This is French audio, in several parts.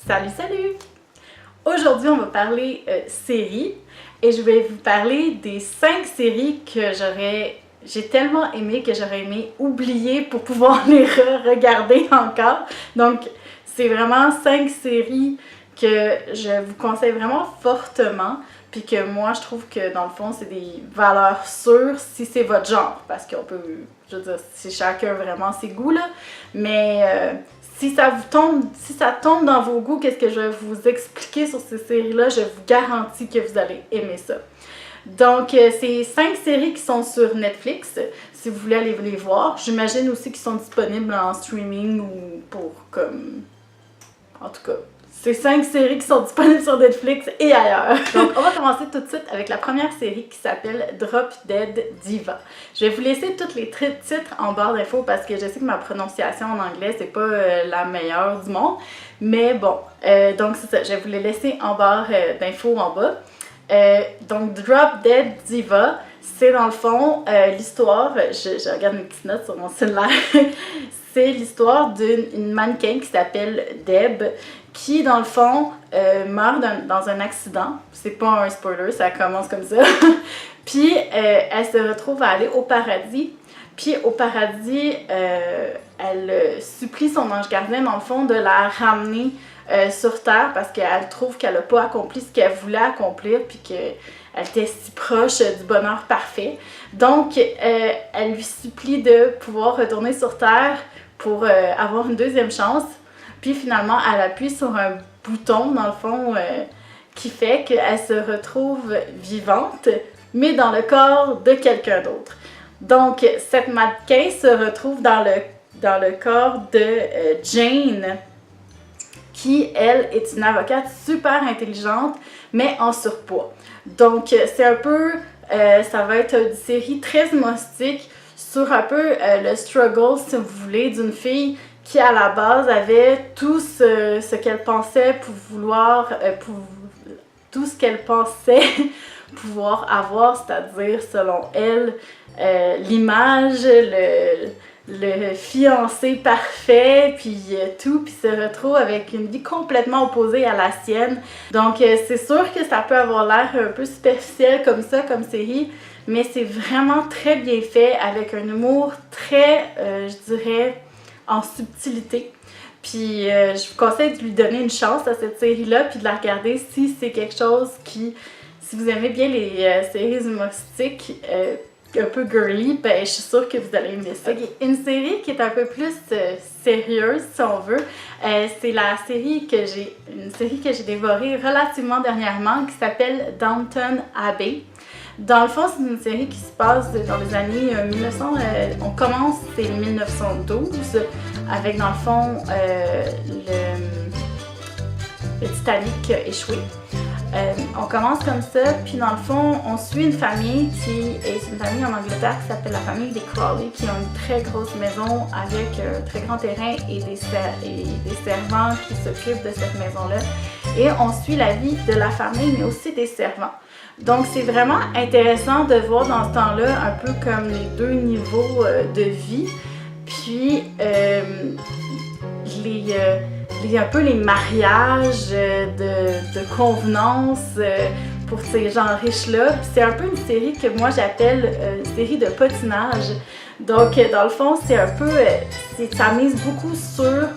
Salut, salut! Aujourd'hui, on va parler séries et je vais vous parler des 5 séries que j'ai tellement aimé que j'aurais aimé oublier pour pouvoir les regarder encore. Donc, c'est vraiment 5 séries que je vous conseille vraiment fortement, puis que moi, je trouve que dans le fond, c'est des valeurs sûres si c'est votre genre, parce qu'on peut, je veux dire, c'est chacun vraiment ses goûts, là, mais si ça tombe dans vos goûts, qu'est-ce que je vais vous expliquer sur ces séries-là, je vous garantis que vous allez aimer ça. Donc, c'est 5 séries qui sont sur Netflix, si vous voulez aller les voir. J'imagine aussi qu'ils sont disponibles en streaming ou pour comme... En tout cas, c'est 5 séries qui sont disponibles sur Netflix et ailleurs. Donc, on va commencer tout de suite avec la première série qui s'appelle Drop Dead Diva. Je vais vous laisser tous les titres en barre d'infos parce que je sais que ma prononciation en anglais, c'est pas la meilleure du monde. Mais bon, donc c'est ça, je vais vous les laisser en barre d'infos en bas. Donc, Drop Dead Diva, c'est dans le fond l'histoire, je regarde mes petites notes sur mon cellulaire, c'est l'histoire d'une mannequin qui s'appelle Deb, qui dans le fond meurt dans un accident. C'est pas un spoiler, ça commence comme ça. Puis elle se retrouve à aller au paradis. Puis au paradis, elle supplie son ange gardien dans le fond de la ramener sur Terre parce qu'elle trouve qu'elle n'a pas accompli ce qu'elle voulait accomplir puis qu'elle était si proche du bonheur parfait. Donc, elle lui supplie de pouvoir retourner sur Terre pour avoir une deuxième chance. Puis finalement, elle appuie sur un bouton, dans le fond, qui fait qu'elle se retrouve vivante, mais dans le corps de quelqu'un d'autre. Donc, cette mannequin se retrouve dans le corps de Jane, qui, elle, est une avocate super intelligente, mais en surpoids. Donc, c'est un peu, ça va être une série très humoristique sur un peu le struggle, si vous voulez, d'une fille qui, à la base, avait tout ce qu'elle pensait tout ce qu'elle pensait pouvoir avoir, c'est-à-dire, selon elle, l'image, le fiancé parfait, puis tout, puis se retrouve avec une vie complètement opposée à la sienne. Donc, c'est sûr que ça peut avoir l'air un peu superficiel comme ça, comme série, mais c'est vraiment très bien fait, avec un humour très, je dirais, en subtilité. Puis, je vous conseille de lui donner une chance à cette série-là, puis de la regarder si c'est quelque chose qui... Si vous aimez bien les séries humoristiques, un peu girly, ben je suis sûre que vous allez aimer ça. Okay. Une série qui est un peu plus sérieuse, si on veut, c'est une série que j'ai dévorée relativement dernièrement, qui s'appelle Downton Abbey. Dans le fond, c'est une série qui se passe dans les années 1900, on commence, c'est 1912, avec dans le fond le Titanic échoué. On commence comme ça, puis dans le fond, on suit une famille qui est une famille en Angleterre qui s'appelle la famille des Crawley, qui ont une très grosse maison avec un très grand terrain et des servants qui s'occupent de cette maison-là. Et on suit la vie de la famille, mais aussi des servants. Donc, c'est vraiment intéressant de voir dans ce temps-là un peu comme les deux niveaux de vie, puis un peu les mariages de convenance pour ces gens riches-là. C'est un peu une série que moi j'appelle une série de potinage. Donc, dans le fond, c'est un peu... ça mise beaucoup sur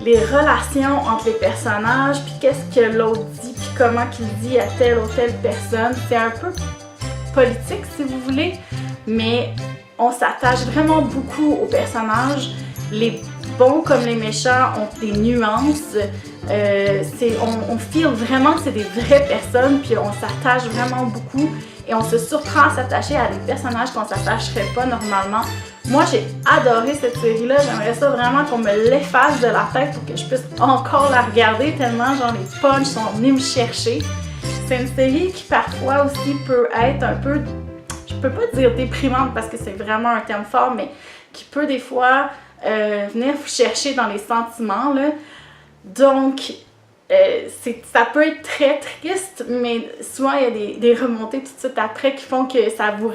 les relations entre les personnages, puis qu'est-ce que l'autre dit, puis comment qu'il dit à telle ou telle personne. C'est un peu politique, si vous voulez, mais on s'attache vraiment beaucoup aux personnages. Les bons comme les méchants ont des nuances. On feel vraiment que c'est des vraies personnes, puis on s'attache vraiment beaucoup et on se surprend à s'attacher à des personnages qu'on ne s'attacherait pas normalement. Moi, j'ai adoré cette série-là. J'aimerais ça vraiment qu'on me l'efface de la tête pour que je puisse encore la regarder tellement genre les punchs sont venus me chercher. C'est une série qui parfois aussi peut être un peu, je peux pas dire déprimante parce que c'est vraiment un terme fort, mais qui peut des fois venir vous chercher dans les sentiments, là. Donc, ça peut être très triste, mais souvent il y a des remontées tout de suite après qui font que vous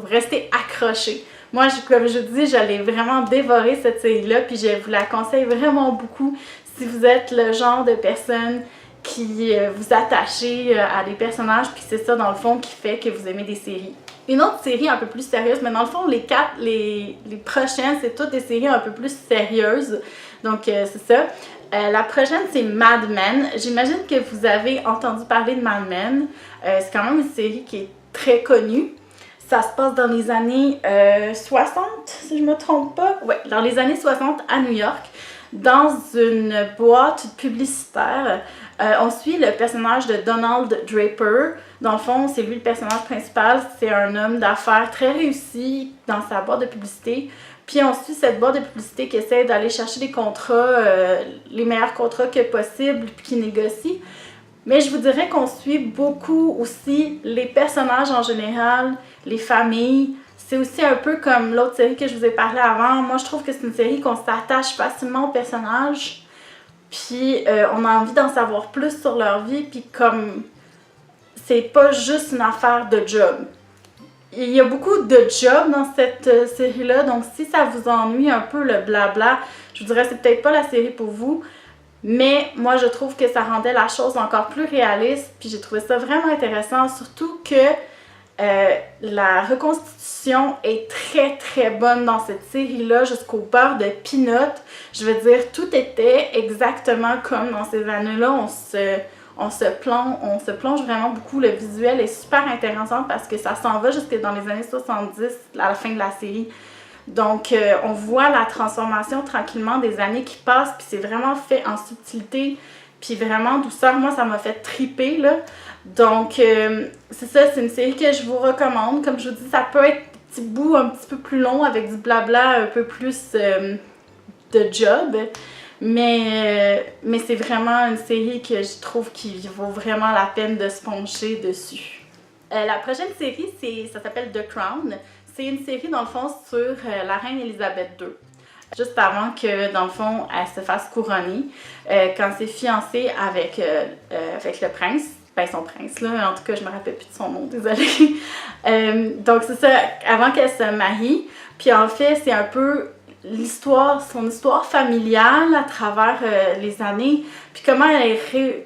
restez accroché Moi, comme je dis, j'allais vraiment dévorer cette série-là, puis je vous la conseille vraiment beaucoup si vous êtes le genre de personne qui vous attachez à des personnages, puis c'est ça, dans le fond, qui fait que vous aimez des séries. Une autre série un peu plus sérieuse, mais dans le fond, les prochaines, c'est toutes des séries un peu plus sérieuses. Donc, c'est ça. La prochaine, c'est Mad Men. J'imagine que vous avez entendu parler de Mad Men. C'est quand même une série qui est très connue. Ça se passe dans les années 60, si je me trompe pas. Ouais, dans les années 60 à New York, dans une boîte publicitaire. On suit le personnage de Donald Draper. Dans le fond, c'est lui le personnage principal. C'est un homme d'affaires très réussi dans sa boîte de publicité. Puis on suit cette boîte de publicité qui essaie d'aller chercher des contrats, les meilleurs contrats que possible, puis qui négocie. Mais je vous dirais qu'on suit beaucoup aussi les personnages en général, les familles. C'est aussi un peu comme l'autre série que je vous ai parlé avant. Moi, je trouve que c'est une série qu'on s'attache facilement aux personnages. Puis on a envie d'en savoir plus sur leur vie. Puis comme c'est pas juste une affaire de job. Il y a beaucoup de jobs dans cette série-là. Donc si ça vous ennuie un peu le blabla, je vous dirais que c'est peut-être pas la série pour vous. Mais moi, je trouve que ça rendait la chose encore plus réaliste. Puis j'ai trouvé ça vraiment intéressant. Surtout que la reconstitution est très très bonne dans cette série-là, jusqu'au beurre de peanut. Je veux dire, tout était exactement comme dans ces années-là. On se plonge vraiment beaucoup. Le visuel est super intéressant parce que ça s'en va jusque dans les années 70, à la fin de la série. Donc, on voit la transformation tranquillement des années qui passent, puis c'est vraiment fait en subtilité, puis vraiment en douceur. Moi, ça m'a fait triper, là. Donc, c'est ça, c'est une série que je vous recommande. Comme je vous dis, ça peut être des petits bouts un petit peu plus longs avec du blabla un peu plus de job. Mais c'est vraiment une série que je trouve qui vaut vraiment la peine de se pencher dessus. La prochaine série, ça s'appelle The Crown. C'est une série, dans le fond, sur la reine Elisabeth II. Juste avant que, dans le fond, elle se fasse couronner, quand elle s'est fiancée avec le prince. Ben, son prince, là. En tout cas, je me rappelle plus de son nom, désolée. Donc, c'est ça, avant qu'elle se marie. Puis, en fait, c'est un peu son histoire familiale à travers les années. Puis, comment elle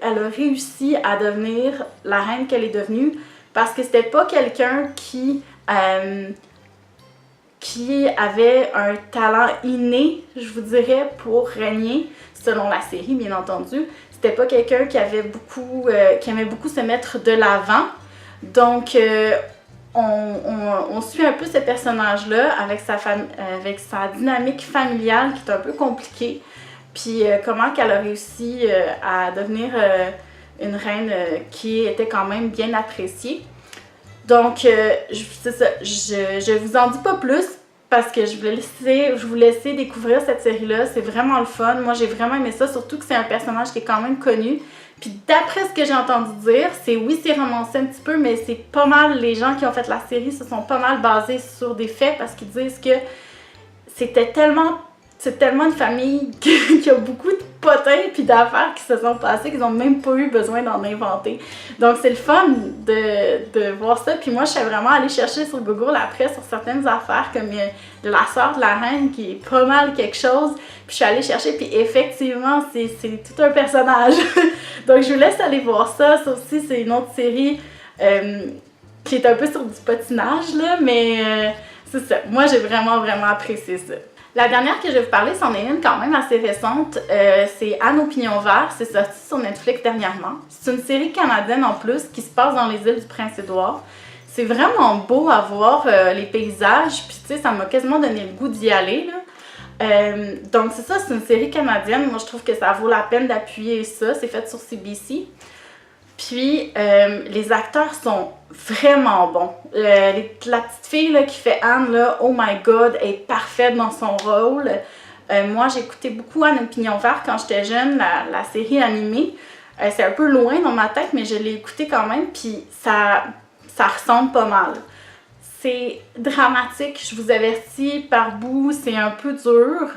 a réussi à devenir la reine qu'elle est devenue. Parce que c'était pas quelqu'un qui avait un talent inné, je vous dirais, pour régner, selon la série, bien entendu. C'était pas quelqu'un qui aimait beaucoup se mettre de l'avant. Donc, on suit un peu ce personnage-là avec sa dynamique familiale qui est un peu compliquée. Puis, comment qu'elle a réussi à devenir une reine qui était quand même bien appréciée. Donc, c'est ça, je vous en dis pas plus parce que je voulais vous laisser découvrir cette série-là. C'est vraiment le fun. Moi, j'ai vraiment aimé ça, surtout que c'est un personnage qui est quand même connu. Puis d'après ce que j'ai entendu dire, c'est romancé un petit peu, mais c'est pas mal, les gens qui ont fait la série se sont pas mal basés sur des faits parce qu'ils disent que c'est tellement une famille qui a beaucoup de potins puis d'affaires qui se sont passées qu'ils n'ont même pas eu besoin d'en inventer. Donc c'est le fun de voir ça. Puis moi, je suis vraiment allée chercher sur Google après sur certaines affaires comme de la sœur de la reine qui est pas mal quelque chose. Puis je suis allée chercher puis effectivement, c'est tout un personnage. Donc je vous laisse aller voir ça. Ça aussi, c'est une autre série qui est un peu sur du patinage, là, mais c'est ça. Moi, j'ai vraiment apprécié ça. La dernière que je vais vous parler, c'en est une quand même assez récente. C'est Anne au pignon vert. C'est sorti sur Netflix dernièrement. C'est une série canadienne en plus qui se passe dans les îles du Prince-Édouard. C'est vraiment beau à voir les paysages. Puis tu sais, ça m'a quasiment donné le goût d'y aller, là. Donc c'est ça, c'est une série canadienne. Moi, je trouve que ça vaut la peine d'appuyer ça. C'est fait sur CBC. Puis, les acteurs sont vraiment bons. La petite fille là, qui fait Anne, là, oh my god, elle est parfaite dans son rôle. Moi, j'écoutais beaucoup Anne au pignon vert quand j'étais jeune, la série animée. C'est un peu loin dans ma tête, mais je l'ai écoutée quand même, puis ça ressemble pas mal. C'est dramatique, je vous avertis, par bout, c'est un peu dur,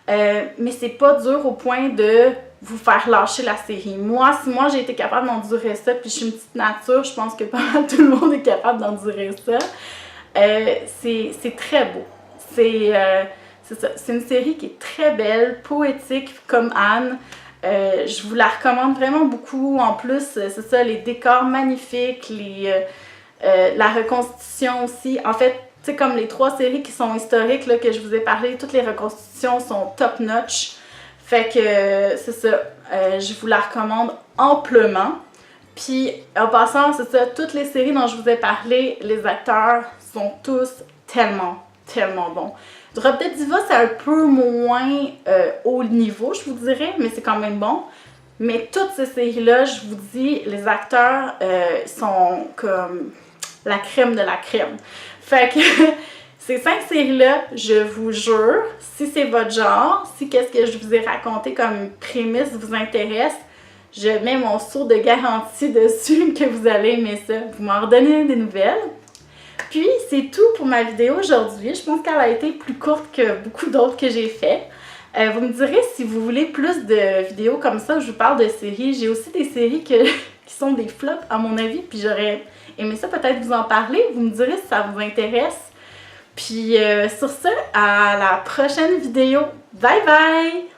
mais c'est pas dur au point de vous faire lâcher la série. Moi, si j'ai été capable d'endurer ça, puis je suis une petite nature, je pense que pas mal tout le monde est capable d'endurer ça. C'est très beau. C'est ça, c'est une série qui est très belle, poétique comme Anne. Je vous la recommande vraiment beaucoup. En plus, c'est ça, les décors magnifiques, la reconstitution aussi. En fait, tu sais, comme les 3 séries qui sont historiques là, que je vous ai parlé, toutes les reconstitutions sont top-notch. Fait que c'est ça, je vous la recommande amplement. Puis en passant, c'est ça, toutes les séries dont je vous ai parlé, les acteurs sont tous tellement, tellement bons. Drop Dead Diva, c'est un peu moins haut niveau, je vous dirais, mais c'est quand même bon. Mais toutes ces séries-là, je vous dis, les acteurs sont comme la crème de la crème. Fait que ces 5 séries-là, je vous jure, si c'est votre genre, si qu'est-ce que je vous ai raconté comme prémisse vous intéresse, je mets mon sceau de garantie dessus que vous allez aimer ça. Vous m'en redonnez des nouvelles. Puis, c'est tout pour ma vidéo aujourd'hui. Je pense qu'elle a été plus courte que beaucoup d'autres que j'ai fait. Vous me direz si vous voulez plus de vidéos comme ça où je vous parle de séries. J'ai aussi des séries qui sont des flops à mon avis, puis j'aurais aimé ça peut-être vous en parler. Vous me direz si ça vous intéresse. Puis sur ce, à la prochaine vidéo. Bye bye!